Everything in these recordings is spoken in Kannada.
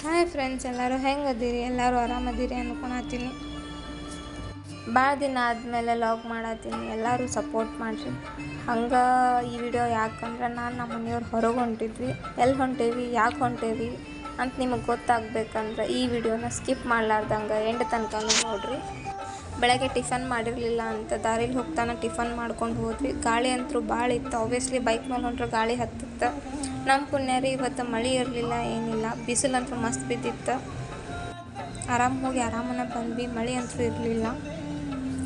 ಹಾಯ್ ಫ್ರೆಂಡ್ಸ್, ಎಲ್ಲರೂ ಹೆಂಗದಿರಿ? ಎಲ್ಲರೂ ಆರಾಮದಿರಿ ಅನ್ಕೊಳತ್ತೀನಿ. ಭಾಳ ದಿನ ಆದಮೇಲೆ ಲಾಗ್ ಮಾಡತ್ತೀನಿ. ಎಲ್ಲರೂ ಸಪೋರ್ಟ್ ಮಾಡಿರಿ. ಹಂಗೆ ಈ ವಿಡಿಯೋ ಯಾಕಂದ್ರೆ ನಮ್ಮ ಮನೆಯವ್ರು ಹೊರಗೆ ಹೊಂಟಿದ್ವಿ. ಎಲ್ಲಿ ಹೊಂಟೇವಿ, ಯಾಕೆ ಹೊಂಟೇವಿ ಅಂತ ನಿಮಗೆ ಗೊತ್ತಾಗಬೇಕಂದ್ರೆ ಈ ವಿಡಿಯೋನ ಸ್ಕಿಪ್ ಮಾಡಲಾರ್ದಂಗೆ ಎಂಡ್ ತನಕ ನೋಡಿರಿ. ಬೆಳಗ್ಗೆ ಟಿಫನ್ ಮಾಡಿರಲಿಲ್ಲ ಅಂತ ದಾರಿಲಿ ಹೋಗ್ತಾನೆ ಟಿಫನ್ ಮಾಡ್ಕೊಂಡು ಹೋದ್ವಿ. ಗಾಳಿ ಅಂತೂ ಭಾಳ ಇತ್ತು. ಆಬ್ವಿಯಸ್ಲಿ ಬೈಕ್ ಮೇಲೆ ಹೊಂಟ್ರೆ ಗಾಳಿ ಹತ್ತಿತ್ತು. ನಮ್ಮ ಪುಣ್ಯ ರೀ, ಇವತ್ತು ಮಳೆ ಇರಲಿಲ್ಲ, ಏನಿಲ್ಲ. ಬಿಸಿಲಂತೂ ಮಸ್ತ್ ಬಿದ್ದಿತ್ತು. ಹೋಗಿ ಆರಾಮನ ಬಂದ್ವಿ. ಮಳೆ ಅಂತೂ ಇರಲಿಲ್ಲ.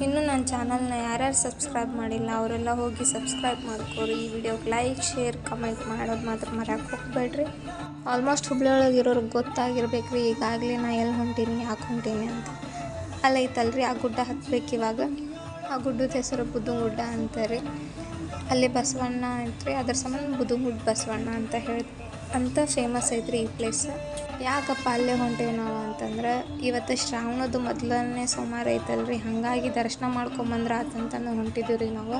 ಇನ್ನೂ ನನ್ನ ಚಾನಲ್ನ ಯಾರ್ಯಾರು ಸಬ್ಸ್ಕ್ರೈಬ್ ಮಾಡಿಲ್ಲ ಅವರೆಲ್ಲ ಹೋಗಿ ಸಬ್ಸ್ಕ್ರೈಬ್ ಮಾಡ್ಕೋರಿ. ಈ ವಿಡಿಯೋಗೆ ಲೈಕ್, ಶೇರ್, ಕಮೆಂಟ್ ಮಾಡೋದು ಮಾತ್ರ ಮರ್ಯಾಕೆ ಹೋಗ್ಬೇಡ್ರಿ. ಆಲ್ಮೋಸ್ಟ್ ಹುಬ್ಳಿಯೊಳಗೆ ಇರೋರಿಗೆ ಗೊತ್ತಾಗಿರ್ಬೇಕು ರೀ ಈಗಾಗಲೇ ನಾ ಎಲ್ಲಿ ಹೊಂಟೀನಿ, ಯಾಕೆ ಹೊಂಟೀನಿ ಅಂತ. ಅಲ್ಲೈತಲ್ರಿ ಆ ಗುಡ್ಡ ಹತ್ಬೇಕು ಇವಾಗ. ಆ ಗುಡ್ಡದ ಹೆಸರು ಬುದ್ಧಗುಡ್ಡ ಅಂತಾರೆ. ಅಲ್ಲಿ ಬಸವಣ್ಣ ಐತ್ರಿ, ಅದ್ರ ಸಂಬಂಧ ಬುದ್ಧಗುಡ್ಡ ಬಸವಣ್ಣ ಅಂತ ಫೇಮಸ್ ಐತ್ರಿ ಈ ಪ್ಲೇಸ್. ಯಾಕಪ್ಪ ಅಲ್ಲೇ ಹೊಂಟೇವಿ ನಾವು ಅಂತಂದ್ರೆ, ಇವತ್ತು ಶ್ರಾವಣದ ಮೊದಲನೇ ಸೋಮವಾರ ಐತಲ್ರಿ, ಹಾಗಾಗಿ ದರ್ಶನ ಮಾಡ್ಕೊಂಬಂದ್ರೆ ಆತಂತಂದು ಹೊಂಟಿದ್ದೀವಿ ರೀ ನಾವು.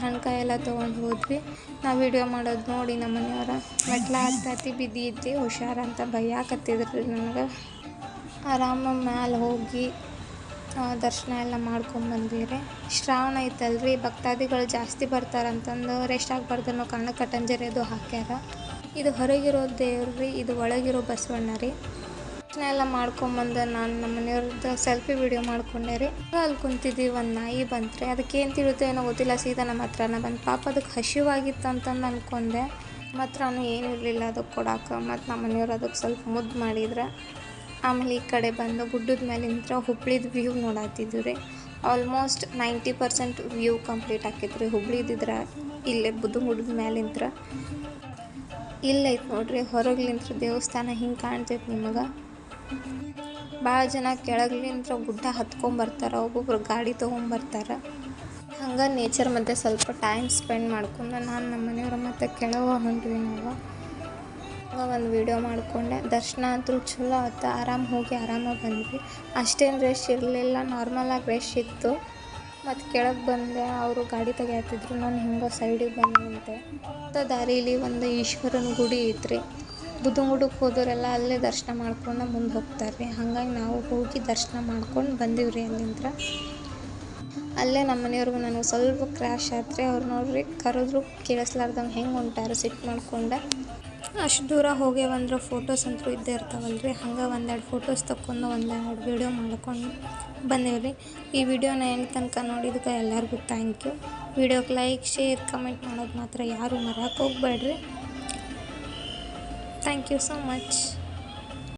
ಹಣ್ಕಾಯಿ ಎಲ್ಲ ತೊಗೊಂಡು ಹೋದ್ವಿ. ನಾವು ವಿಡಿಯೋ ಮಾಡೋದು ನೋಡಿ ನಮ್ಮ ಮನೆಯವ್ರ ಮೆಟ್ಲ ಹತ್ತಿ ಬಿದ್ದಿದ್ವಿ, ಹುಷಾರಂತ ಭಯಾಕತ್ತಿದ್ರಿ ನನಗೆ. ಆರಾಮ ಮ್ಯಾಲೆ ಹೋಗಿ ದರ್ಶನ ಎಲ್ಲ ಮಾಡ್ಕೊಂಬಂದ್ವಿ ರೀ. ಶ್ರಾವಣ ಐತಲ್ರಿ, ಭಕ್ತಾದಿಗಳು ಜಾಸ್ತಿ ಬರ್ತಾರಂತಂದು ರೆಸ್ಟ್ ಆಗಬಾರ್ದು ಅನ್ನೋ ಕಣ್ಣು ಕಟ್ಟಂಜರಿ ಅದು ಹಾಕ್ಯಾರ. ಇದು ಹೊರಗಿರೋ ದೇವ್ರು ರೀ, ಇದು ಒಳಗಿರೋ ಬಸವಣ್ಣ ರೀ. ದರ್ಶನ ಎಲ್ಲ ಮಾಡ್ಕೊಂಬಂದು ನಾನು ನಮ್ಮ ಮನೆಯವ್ರದ್ದು ಸೆಲ್ಫಿ ವಿಡಿಯೋ ಮಾಡ್ಕೊಂಡೆ ರೀ. ಅಲ್ಲಿ ಕುಂತಿದ್ವಿ, ಒಂದು ನಾಯಿ ಬಂತ್ರಿ. ಅದಕ್ಕೇನು ತಿಳಿಯುತ್ತೋ ಏನೋ ಗೊತ್ತಿಲ್ಲ, ಸೀದಾ ನಮ್ಮ ಹತ್ರನ ಬಂದು. ಪಾಪ ಅದಕ್ಕೆ ಹಸಿವಾಗಿತ್ತು ಅಂತಂದು ಅಂದ್ಕೊಂಡೆ. ಮಾತ್ರನೂ ಏನೂ ಇರಲಿಲ್ಲ ಅದಕ್ಕೆ ಕೊಡಾಕ. ಮತ್ತು ನಮ್ಮ ಮನೆಯವ್ರು ಅದಕ್ಕೆ ಸ್ವಲ್ಪ ಮುದ್ದು ಮಾಡಿದ್ರೆ. ಆಮೇಲೆ ಈ ಕಡೆ ಬಂದು ಗುಡ್ಡದ ಮೇಲೆ ನಿಂತ್ರೆ ಹುಬ್ಳಿದು ವ್ಯೂ ನೋಡಾತಿದ್ವಿ ರೀ. ಆಲ್ಮೋಸ್ಟ್ 90% ವ್ಯೂ ಕಂಪ್ಲೀಟ್ ಆಕೈತೆ ರೀ ಹುಬ್ಳಿದಿದ್ರೆ. ಇಲ್ಲೇ ಬುದ್ಧಗುಡ್ಡದ ಮೇಲೆ ನಿಂತ್ರೆ ಇಲ್ಲೈತೆ ನೋಡ್ರಿ, ಹೊರಗ್ಲಿಂತ್ರ ದೇವಸ್ಥಾನ ಹಿಂಗೆ ಕಾಣ್ತೈತೆ ನಿಮಗೆ. ಭಾಳ ಜನ ಕೆಳಗ್ಲಿಂತ್ರ ಗುಡ್ಡ ಹತ್ಕೊಂಬರ್ತಾರೆ, ಒಬ್ಬೊಬ್ರು ಗಾಡಿ ತೊಗೊಂಬರ್ತಾರೆ. ಹಂಗೆ ನೇಚರ್ ಮಧ್ಯೆ ಸ್ವಲ್ಪ ಟೈಮ್ ಸ್ಪೆಂಡ್ ಮಾಡ್ಕೊಂಡು ನಾನು ನಮ್ಮ ಮನೆಯವ್ರ ಮತ್ತು ಕೆಳಗೆ ಹೊಂಟ್ವಿ ನಾವು. ಒಂದು ವಿಡಿಯೋ ಮಾಡಿಕೊಂಡೆ. ದರ್ಶನ ಅಂತೂ ಚಲೋ ಆಯ್ತು. ಹೋಗಿ ಆರಾಮಾಗಿ ಬಂದ್ವಿ. ಅಷ್ಟೇನು ರಶ್ ಇರಲಿಲ್ಲ, ನಾರ್ಮಲಾಗಿ ರಶ್ ಇತ್ತು. ಮತ್ತು ಕೆಳಗೆ ಬಂದೆ, ಅವರು ಗಾಡಿ ತೆಗಿತಿದ್ರು, ನಾನು ಹಿಂಗೆ ಸೈಡಿಗೆ ಬಂದಂತೆ. ಮತ್ತು ದಾರೀಲಿ ಒಂದು ಈಶ್ವರನ ಗುಡಿ ಐತ್ರಿ. ಬುದ್ಧಗುಡ್ಡಕ್ಕೆ ಹೋದವರೆಲ್ಲ ಅಲ್ಲೇ ದರ್ಶನ ಮಾಡ್ಕೊಂಡು ಮುಂದೆ ಹೋಗ್ತಾರೆ ರೀ. ಹಾಗಾಗಿ ನಾವು ಹೋಗಿ ದರ್ಶನ ಮಾಡ್ಕೊಂಡು ಬಂದೀವಿ ರೀ ಅಲ್ಲಿಂದ. ಅಲ್ಲೇ ನಮ್ಮ ಮನೆಯವ್ರಿಗೂ ನನಗೆ ಸ್ವಲ್ಪ ಕ್ರ್ಯಾಶ್ ಆತ್ರಿ. ಅವ್ರು ನೋಡ್ರಿ ಕರೆದ್ರು ಕೇಳಿಸ್ಲಾರ್ದಂಗೆ ಹೆಂಗೆ ಹೊಂಟಾರು ಸಿಟ್ಟು ಮಾಡ್ಕೊಂಡೆ. ಅಷ್ಟು ದೂರ ಹೋಗ್ಯಾವಂದ್ರೆ ಫೋಟೋಸ್ ಅಂತೂ ಇದ್ದೇ ಇರ್ತಾವಲ್ರಿ. ಹಂಗೆ ಒಂದೆರಡು ಫೋಟೋಸ್ ತಕ್ಕೊಂಡು ಒಂದೆರಡು ವೀಡಿಯೋ ಮಾಡ್ಕೊಂಡು ಬಂದೇವ್ರಿ. ಈ ವಿಡಿಯೋನ ಎಂಡ್ ತನಕ ನೋಡಿದಕ್ಕೆ ಎಲ್ಲರಿಗೂ ಥ್ಯಾಂಕ್ ಯು. ವಿಡಿಯೋಗೆ ಲೈಕ್, ಶೇರ್, ಕಮೆಂಟ್ ಮಾಡೋದು ಮಾತ್ರ ಯಾರೂ ಮರ್ಯಾಕೆ ಹೋಗ್ಬೇಡ್ರಿ. Thank you so much.